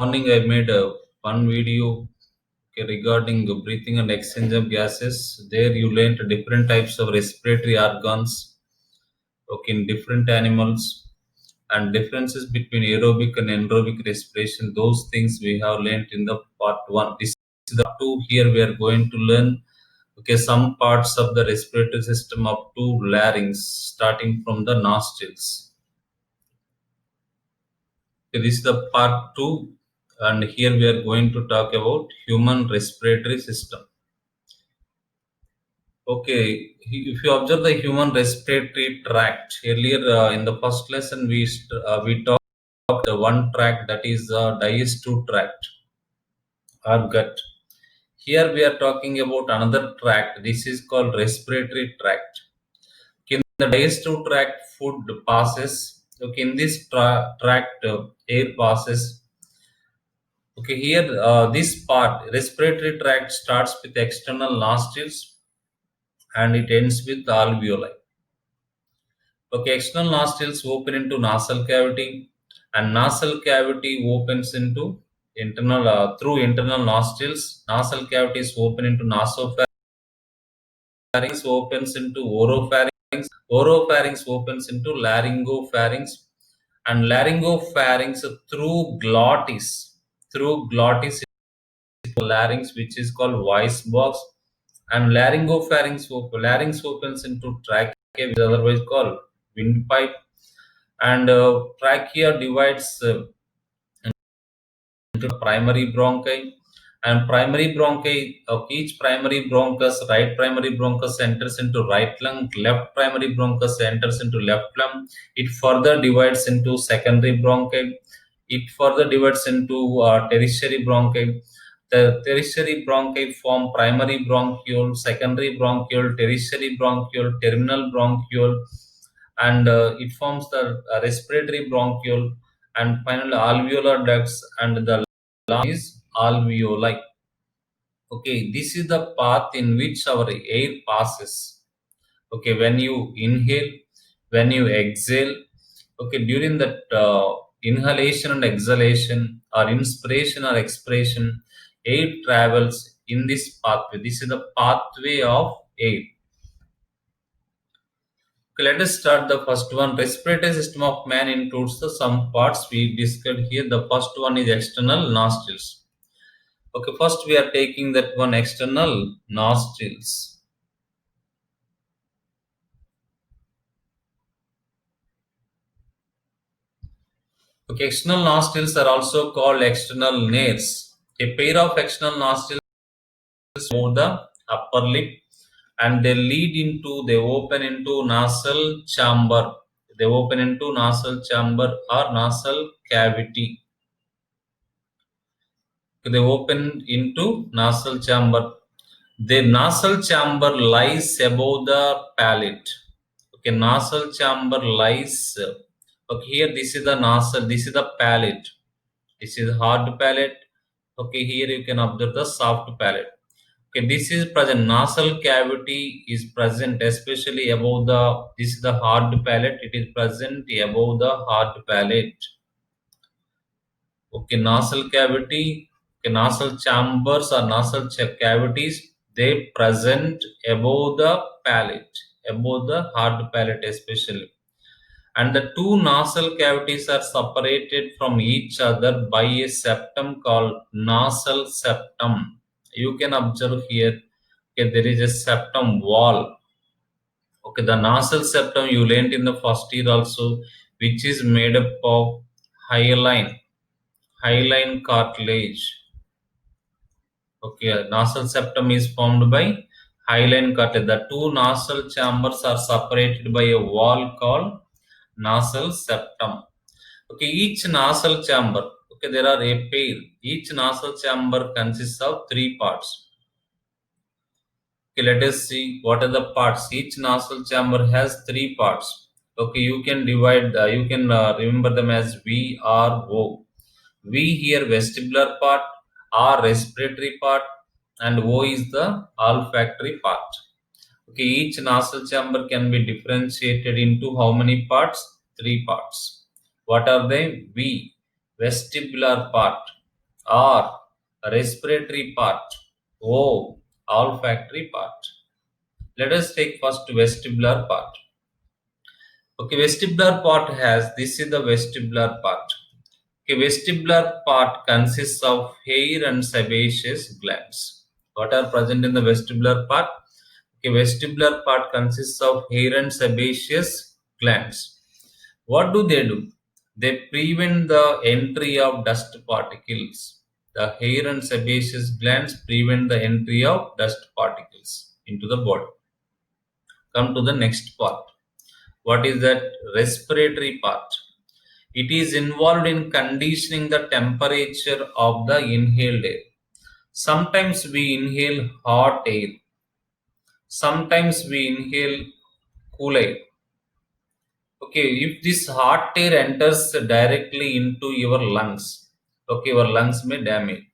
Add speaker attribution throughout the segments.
Speaker 1: Morning I made one video regarding breathing and exchange of gases. There you learned different types of respiratory organs, in different animals, and differences between aerobic and anaerobic respiration. Those things we have learned in the part one. This is the part two. Here we are going to learn some parts of the respiratory system up to larynx, starting from the nostrils. This is the part two, and here we are going to talk about human respiratory system. Okay, if you observe the human respiratory tract, earlier in the first lesson we talked the one tract, that is digestive tract or gut. Here we are talking about another tract. This is called respiratory tract. In the digestive tract, food passes. Okay, in this tract, air passes. Okay, here this part, respiratory tract, starts with external nostrils and it ends with alveoli. Okay, external nostrils open into nasal cavity, and nasal cavity opens into internal through internal nostrils. Nasal cavity is open into nasopharynx, opens into oropharynx opens into laryngopharynx, and laryngopharynx through glottis larynx, which is called voice box, and larynx opens into trachea, which is otherwise called windpipe, and trachea divides into primary bronchi, and primary bronchi of each primary bronchus, right primary bronchus enters into right lung, left primary bronchus enters into left lung. It further divides into secondary bronchi, it further divides into tertiary bronchi. The tertiary bronchi form primary bronchiole, secondary bronchiole, tertiary bronchiole, terminal bronchiole, and it forms the respiratory bronchiole, and finally alveolar ducts, and the lung is alveoli. Okay, this is the path in which our air passes. Okay, when you inhale, when you exhale, okay, during that inhalation and exhalation, or inspiration or expiration, air travels in this pathway. This is the pathway of air. Okay, let us start the first one. Respiratory system of man includes the some parts we discussed here. The first one is external nostrils. Okay, first we are taking that one, external nostrils. Okay, external nostrils are also called external nares. A pair of external nostrils move the upper lip, and they open into nasal chamber. They open into nasal chamber or nasal cavity. They open into nasal chamber. The nasal chamber lies above the palate. Okay, nasal chamber lies. Okay, here this is the nasal. This is the palate. This is hard palate. Okay, here you can observe the soft palate. Okay, this is present. Nasal cavity is present, especially above the. This is the hard palate. It is present above the hard palate. Okay, nasal cavity, okay, nasal chambers or nasal cavities, they present above the palate, above the hard palate especially. And the two nasal cavities are separated from each other by a septum called nasal septum. You can observe here, okay, there is a septum wall. Okay, the nasal septum you learned in the first year also, which is made up of hyaline cartilage. Okay, nasal septum is formed by hyaline cartilage. The two nasal chambers are separated by a wall called nasal septum. Okay, each nasal chamber, okay, there are a pair. Each nasal chamber consists of three parts. Okay, let us see what are the parts. Each nasal chamber has three parts. Okay, you can remember them as V, R, O. V here vestibular part, R respiratory part, and O is the olfactory part. Okay, each nasal chamber can be differentiated into how many parts? Three parts. What are they? V, vestibular part. R. Respiratory part. O. Olfactory part. Let us take first vestibular part. Okay, vestibular part has, this is the vestibular part. Okay, vestibular part consists of hair and sebaceous glands. What are present in the vestibular part? Okay, vestibular part consists of hair and sebaceous glands. What do? They prevent the entry of dust particles. The hair and sebaceous glands prevent the entry of dust particles into the body. Come to the next part. What is that? Respiratory part. It is involved in conditioning the temperature of the inhaled air. Sometimes we inhale hot air. Sometimes we inhale cool air. Okay, if this hot air enters directly into your lungs, okay, your lungs may damage.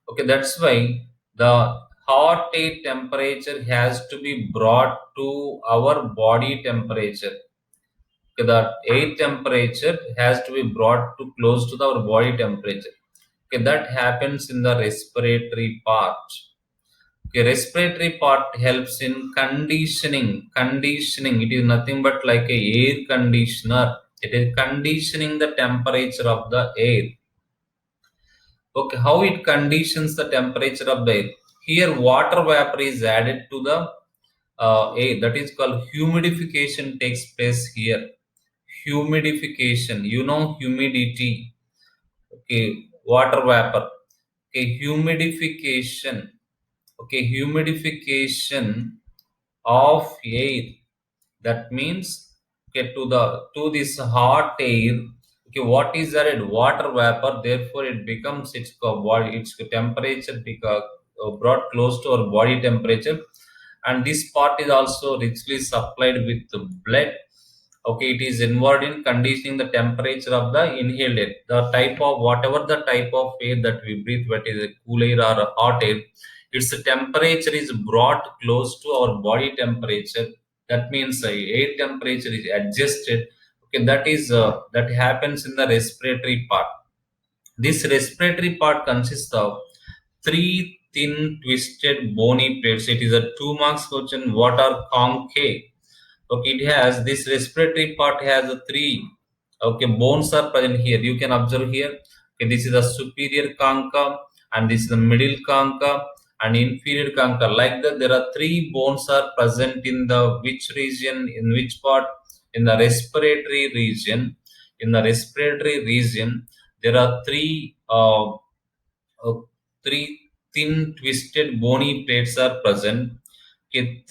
Speaker 1: Okay, that's why the hot air temperature has to be brought to our body temperature. Okay, the air temperature has to be brought to close to our body temperature. Okay, that happens in the respiratory part. Okay, respiratory part helps in conditioning. Conditioning, it is nothing but like a air conditioner. It is conditioning the temperature of the air. Okay, how it conditions the temperature of the air? Here, water vapor is added to the air. That is called humidification takes place here. Humidification, you know, humidity. Okay, water vapor. Okay, humidification. Okay, humidification of air. That means, okay, to this hot air. Okay, what is that? Water vapor. Therefore, it becomes its body, its temperature brought close to our body temperature, and this part is also richly supplied with the blood. Okay, it is involved in conditioning the temperature of the inhaled air. The type of, whatever the type of air that we breathe, whether it is a cool air or a hot air, its temperature is brought close to our body temperature. That means air temperature is adjusted. Okay, that happens in the respiratory part. This respiratory part consists of three thin twisted bony plates. It is a 2 marks question. What are concave? Okay, it has, this respiratory part has three, okay, bones are present here. You can observe here. Okay, this is the superior concha, and this is the middle concha and inferior concha. Like that, there are three bones are present in the which region, in which part? In the respiratory region. In the respiratory region, there are uh, three thin twisted bony plates are present. Okay,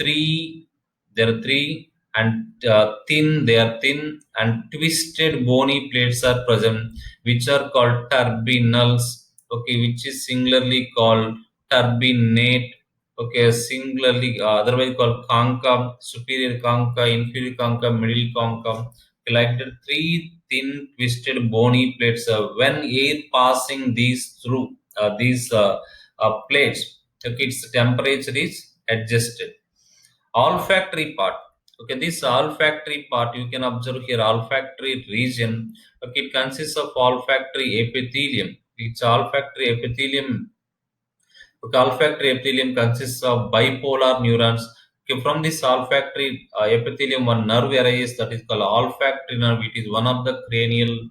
Speaker 1: there are three, and they are thin and twisted bony plates are present, which are called turbinals. Okay, which is singularly called turbinate. Okay, singularly otherwise called concha, superior concha, inferior concha, middle concha. Like the three thin twisted bony plates, when air passing these plates, okay, its temperature is adjusted. Olfactory part. Okay, this olfactory part, you can observe here, olfactory region. Okay, it consists of olfactory epithelium. Its olfactory epithelium. Okay, olfactory epithelium consists of bipolar neurons. Okay, from this olfactory epithelium, one nerve arises that is called olfactory nerve. It is one of the cranial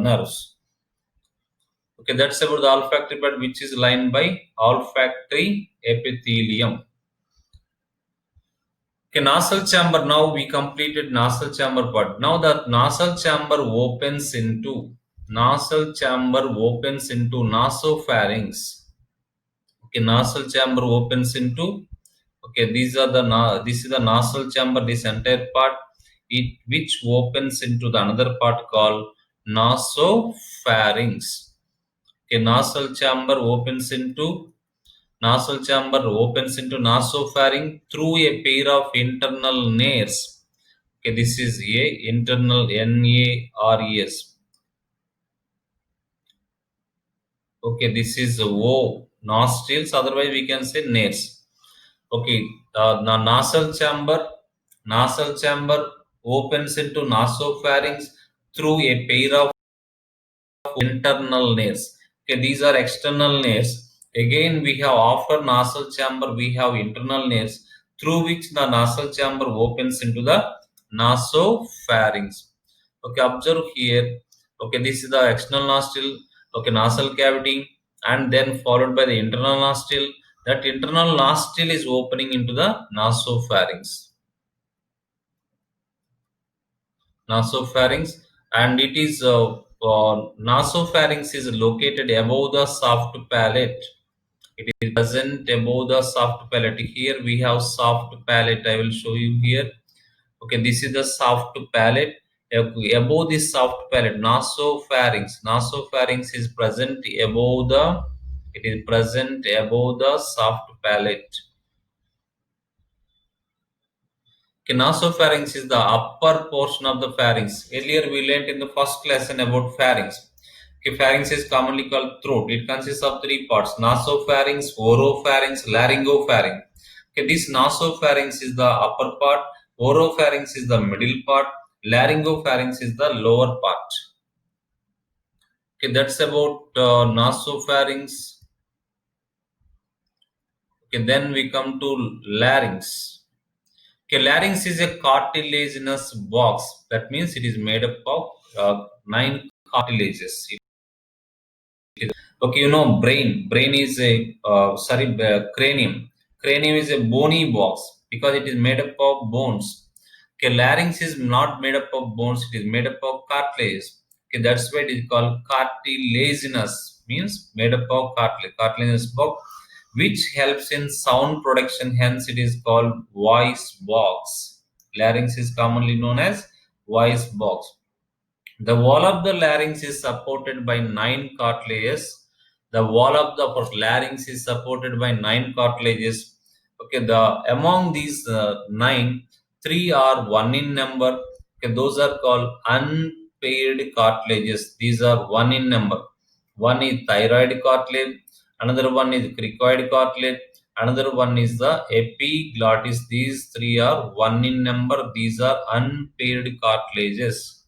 Speaker 1: nerves. Okay, that's about the olfactory part, which is lined by olfactory epithelium. Okay, nasal chamber. Now we completed nasal chamber part. Now the nasal chamber opens into nasopharynx. Okay, nasal chamber opens into. Okay, this is the nasal chamber. This entire part, it which opens into the another part called nasopharynx. Okay, nasal chamber opens into nasopharynx through a pair of internal nares. Okay, this is a internal NARES. Okay, this is O, nostrils. Otherwise, we can say nares. Okay, the nasal chamber opens into nasopharynx through a pair of internal nares. Okay, these are external nares. Again, we have after nasal chamber, we have internal nares through which the nasal chamber opens into the nasopharynx. Okay, observe here. Okay, this is the external nostril. Okay, nasal cavity, and then followed by the internal nostril. That internal nostril is opening into the nasopharynx. Nasopharynx, and it is nasopharynx is located above the soft palate. It is present above the soft palate. Here we have soft palate. I will show you here. Okay, this is the soft palate. Above this soft palate, nasopharynx. Nasopharynx is present above the. It is present above the soft palate. Okay, nasopharynx is the upper portion of the pharynx. Earlier we learnt in the first lesson about pharynx. Okay, pharynx is commonly called throat. It consists of three parts: nasopharynx, oropharynx, laryngopharynx. Okay, this nasopharynx is the upper part, oropharynx is the middle part, laryngopharynx is the lower part. Okay, that's about nasopharynx. Okay, then we come to larynx. Okay, larynx is a cartilaginous box. That means it is made up of nine cartilages. Okay, you know brain. Brain is a cranium. Cranium is a bony box because it is made up of bones. Okay, larynx is not made up of bones. It is made up of cartilage. Okay, that's why it is called cartilaginous. Means made up of cartilage. Cartilaginous box, which helps in sound production. Hence, it is called voice box. Larynx is commonly known as voice box. The wall of the larynx is supported by nine cartilages. The wall of the larynx is supported by nine cartilages. Okay, among these nine, three are one in number. Okay, those are called unpaired cartilages. These are one in number. One is thyroid cartilage. Another one is cricoid cartilage. Another one is the epiglottis. These three are one in number. These are unpaired cartilages.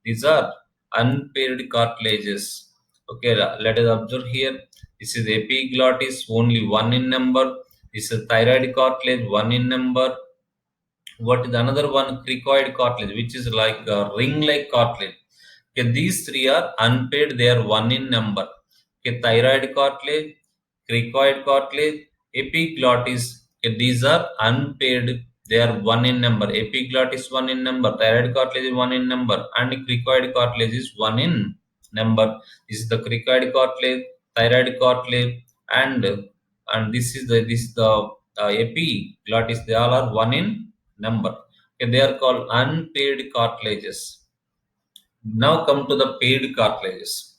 Speaker 1: These are unpaired cartilages. Okay, let us observe here. This is epiglottis, only one in number. This is thyroid cartilage, one in number. What is another one? Cricoid cartilage, which is like a ring-like cartilage. Okay, these three are unpaired. They are one in number. Okay, thyroid cartilage, cricoid cartilage, epiglottis. Okay, these are unpaired. They are one in number. Epiglottis one in number. Thyroid cartilage is one in number, and cricoid cartilage is one in number. This is the cricoid cartilage, thyroid cartilage, and this is the epiglottis. They all are one in number. Okay, they are called unpaired cartilages. Now come to the paired cartilages.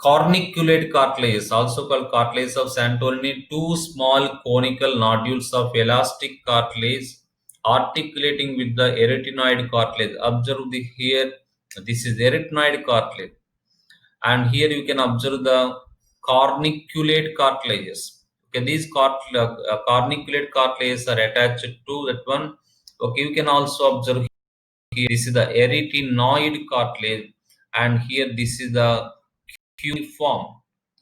Speaker 1: Corniculate cartilages, also called cartilages of Santorini, two small conical nodules of elastic cartilage articulating with the arytenoid cartilage. Observe here, this is arytenoid cartilage, and here you can observe the corniculate cartilages. Okay, these corniculate cartilages are attached to that one. Okay, you can also observe here, this is the arytenoid cartilage, and here this is the cuneiform.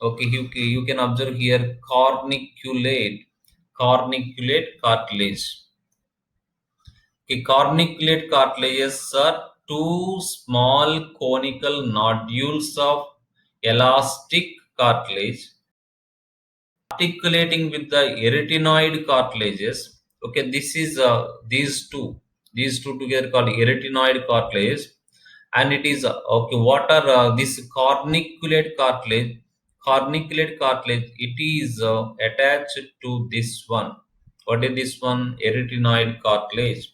Speaker 1: Okay, you can observe here corniculate cartilage. Okay, corniculate cartilages are two small conical nodules of elastic cartilage articulating with the arytenoid cartilages. Okay, this is these two together called arytenoid cartilage, and it is okay. What are this corniculate cartilage? Corniculate cartilage. It is attached to this one. What is this one? Arytenoid cartilage.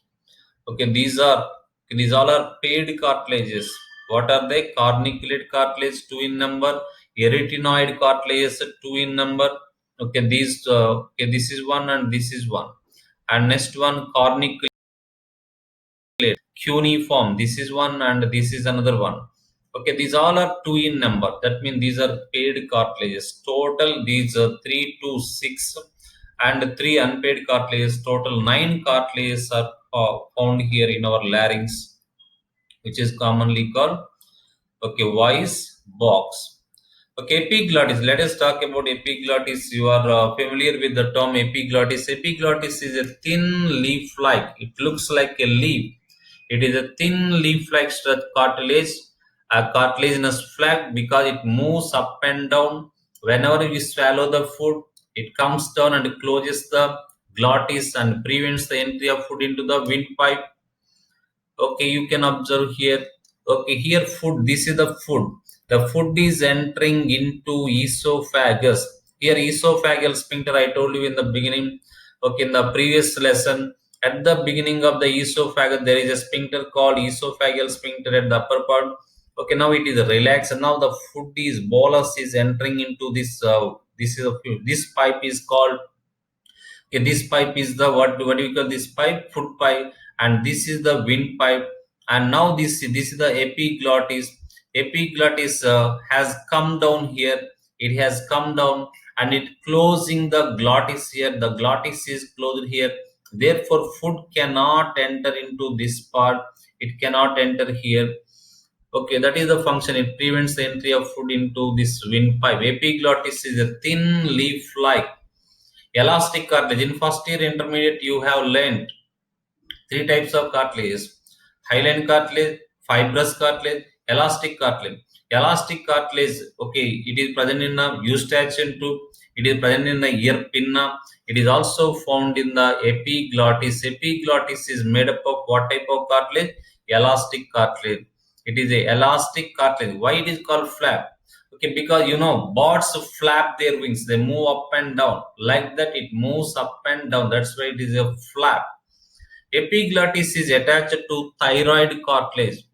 Speaker 1: Okay, these all are paired cartilages. What are they? Corniculate cartilage, two in number. Arytenoid cartilages, two in number. Okay, this is one and this is one. And next one, corniculate cuneiform. This is one and this is another one. Okay, these all are two in number. That means these are paired cartilages. Total these are 3 to 6 and 3 unpaired cartilages. Total 9 cartilages are found here in our larynx, which is commonly called okay voice box. Okay, epiglottis. Let us talk about epiglottis. You are familiar with the term epiglottis. Epiglottis is a thin leaf-like. It looks like a leaf. It is a thin leaf-like cartilage, a cartilaginous flap because it moves up and down. Whenever we swallow the food, it comes down and closes the glottis and prevents the entry of food into the windpipe. Okay, you can observe here. Okay, here food, this is the food. The food is entering into esophagus. Here esophageal sphincter, I told you in the beginning. Okay, in the previous lesson, at the beginning of the esophagus there is a sphincter called esophageal sphincter at the upper part. Okay, now it is relaxed and now the food is bolus is entering into this this is a this pipe is called. Okay, this pipe is the what do you call this pipe? Food pipe, and this is the windpipe. And now this is the epiglottis. Epiglottis has come down here. It has come down and it closing the glottis here. The glottis is closed here. Therefore, food cannot enter into this part. It cannot enter here. Okay, that is the function. It prevents the entry of food into this windpipe. Epiglottis is a thin leaf-like elastic cartilage. In first year intermediate, you have learned three types of cartilage: hyaline cartilage, fibrous cartilage, elastic cartilage. Elastic cartilage, okay, it is present in the eustachian tube, it is present in the ear pinna, it is also found in the epiglottis. Epiglottis is made up of what type of cartilage? Elastic cartilage. It is a elastic cartilage. Why it is called flap? Okay, because you know birds flap their wings, they move up and down. Like that, it moves up and down. That's why it is a flap. Epiglottis is attached to thyroid cartilage.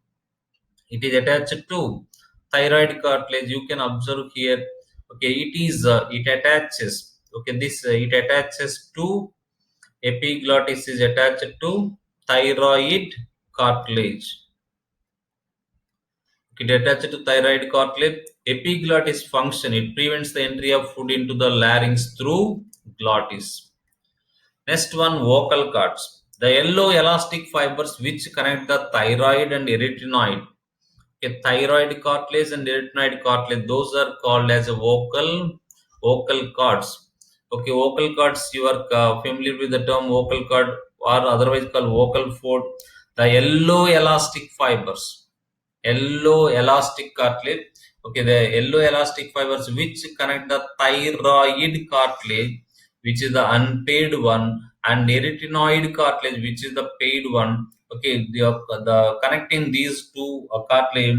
Speaker 1: It is attached to thyroid cartilage. You can observe here. Okay, it attaches. Okay, this it attaches to epiglottis is attached to thyroid cartilage. It attached to thyroid cartilage. Epiglottis function. It prevents the entry of food into the larynx through glottis. Next one, vocal cords. The yellow elastic fibers which connect the thyroid and arytenoid. Okay, thyroid cartilage and arytenoid cartilage, those are called as a vocal cords. Okay, vocal cords, you are familiar with the term vocal cord or otherwise called vocal fold. The yellow elastic cartilage. Okay, the yellow elastic fibers which connect the thyroid cartilage, which is the unpaid one, and arytenoid cartilage, which is the paid one. Okay, the connecting these two cartilage,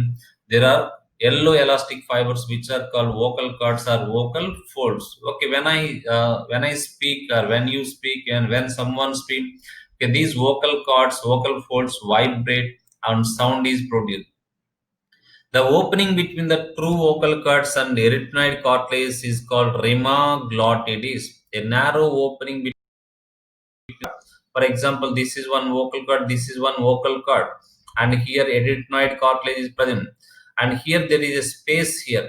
Speaker 1: there are yellow elastic fibers which are called vocal cords or vocal folds. Okay, when I speak or when you speak and when someone speak, okay, these vocal cords, vocal folds vibrate and sound is produced. The opening between the true vocal cords and arytenoid cartilage is called rima glottidis, a narrow opening between. For example, this is one vocal cord, this is one vocal cord, and here arytenoid cartilage is present. And here there is a space here,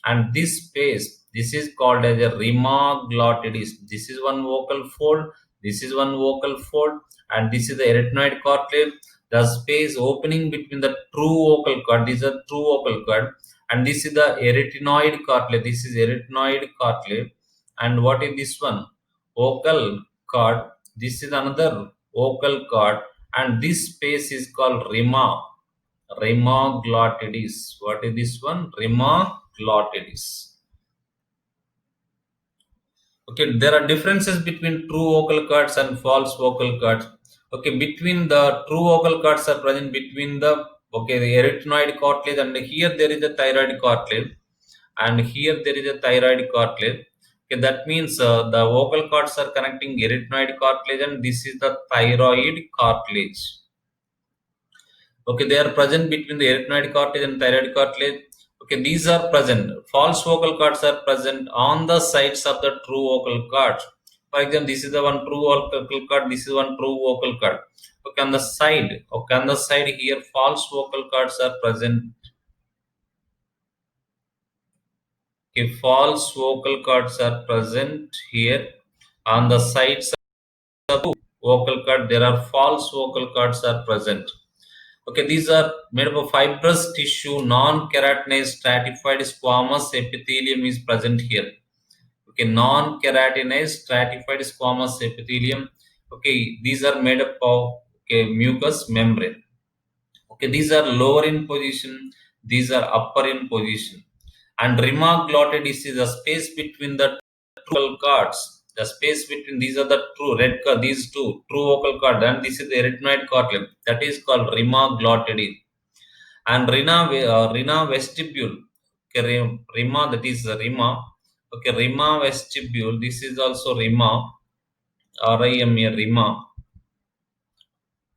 Speaker 1: and this space, this is called as a rima glottidis. This is one vocal fold, this is one vocal fold, and this is the arytenoid cartilage. The space opening between the true vocal cord, this is a true vocal cord, and this is the arytenoid cartilage. This is arytenoid cartilage, and what is this one? Vocal cord. This is another vocal cord, and this space is called rima glottidis. What is this one? Rima glottidis. Okay, there are differences between true vocal cords and false vocal cords. Okay, between the true vocal cords are present between the the arytenoid cartilage, and here there is a thyroid cartilage, and here there is a thyroid cartilage. Okay, that means the vocal cords are connecting arytenoid cartilage, and this is the thyroid cartilage. Okay, they are present between the arytenoid cartilage and thyroid cartilage. Okay, these are present. False vocal cords are present on the sides of the true vocal cords. For example, this is the one true vocal cord, this is one true vocal cord. Okay, on the side here, false vocal cords are present. Okay, false vocal cords are present here on the sides of the vocal cord. There are false vocal cords are present. Okay, these are made up of fibrous tissue, non-keratinized stratified squamous epithelium is present here. Okay, non-keratinized stratified squamous epithelium. Okay, these are made up of mucous membrane. Okay, these are lower in position, these are upper in position. And rima glottidis is the space between the two vocal cords. The space between these are the true red card, these two true vocal cord, and this is the arytenoid cortium. That is called rima glottidis. And rina vestibule. Okay, rima, that is rima. Okay, rima vestibule. This is also rima. R-I-M-A, rima.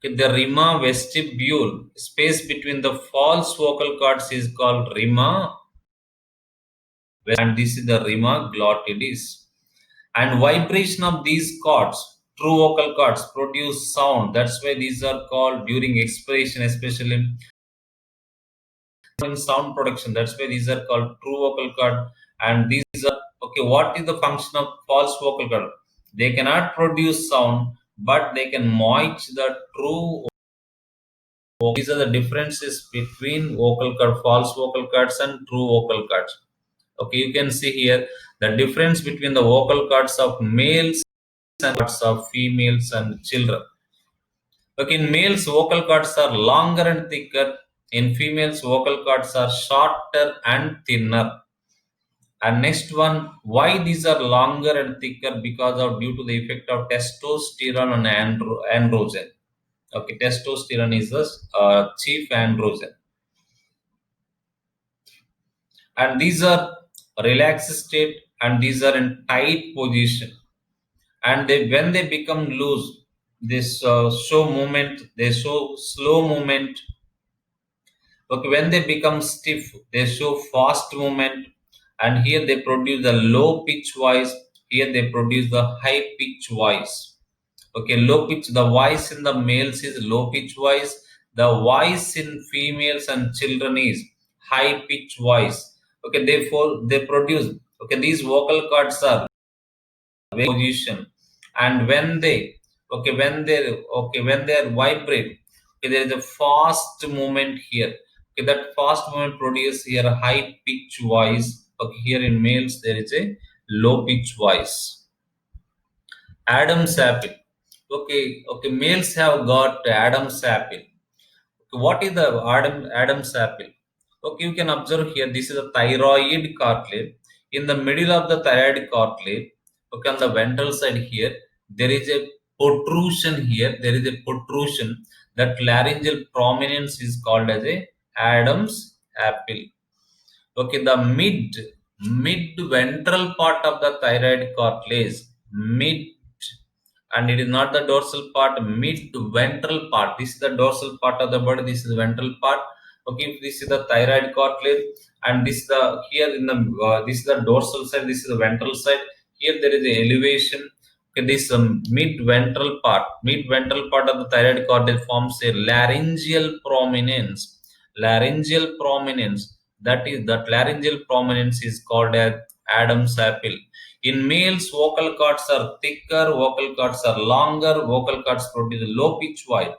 Speaker 1: Okay, the rima vestibule, space between the false vocal cords is called rima, and this is the rima glottidis. And vibration of these cords, true vocal cords, produce sound. That's why these are called during expiration, especially in sound production. That's why these are called true vocal cord. And these are okay. What is the function of false vocal cord? They cannot produce sound, but they can moist the true. These are the differences between vocal cord, false vocal cords, and true vocal cords. Okay, you can see here the difference between the vocal cords of males and cords of females and children. Okay, in males, vocal cords are longer and thicker. In females, vocal cords are shorter and thinner. And next one, why these are longer and thicker? Because of due to the effect of testosterone and androgen. Okay, testosterone is the chief androgen, and these are relaxed state, and these are in tight position. And they, when they become loose, this show movement. They show slow movement. Okay, when they become stiff, they show fast movement, and here they produce the low pitch voice. Here they produce the high pitch voice. Okay, low pitch. The voice in the males is low pitch voice. The voice in females and children is high pitch voice. Okay, therefore they produce. Okay, these vocal cords are position, and when they vibrate, okay, there is a fast movement here. Okay, that fast movement produces here a high pitch voice. Okay, here in males there is a low pitch voice. Adam's apple. Okay, males have got Adam's apple. What is the Adam's apple? Okay, you can observe here. This is a thyroid cartilage. In the middle of the thyroid cartilage, okay, on the ventral side here, there is a protrusion here. There is a protrusion. That laryngeal prominence is called as a Adam's apple. Okay, the mid ventral part of the thyroid cartilage, mid, and it is not the dorsal part, mid ventral part. This is the dorsal part of the body, this is the ventral part. Okay, this is the thyroid cartilage, and this is the here in the this is the dorsal side, this is the ventral side. Here there is a elevation. Okay, this mid ventral part of the thyroid cartilage forms a laryngeal prominence. That laryngeal prominence is called as Adam's apple. In males, vocal cords are thicker, vocal cords are longer, vocal cords produce low pitch voice.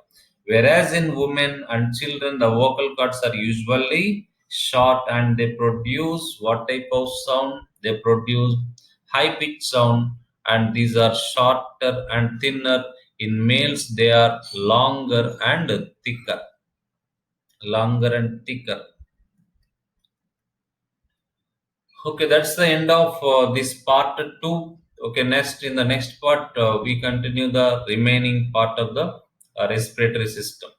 Speaker 1: Whereas in women and children, the vocal cords are usually short, and they produce what type of sound? They produce high pitch sound, and these are shorter and thinner. In males, they are longer and thicker. Longer and thicker. Okay, that's the end of this part 2. Okay, next in the next part, we continue the remaining part of the respiratory system.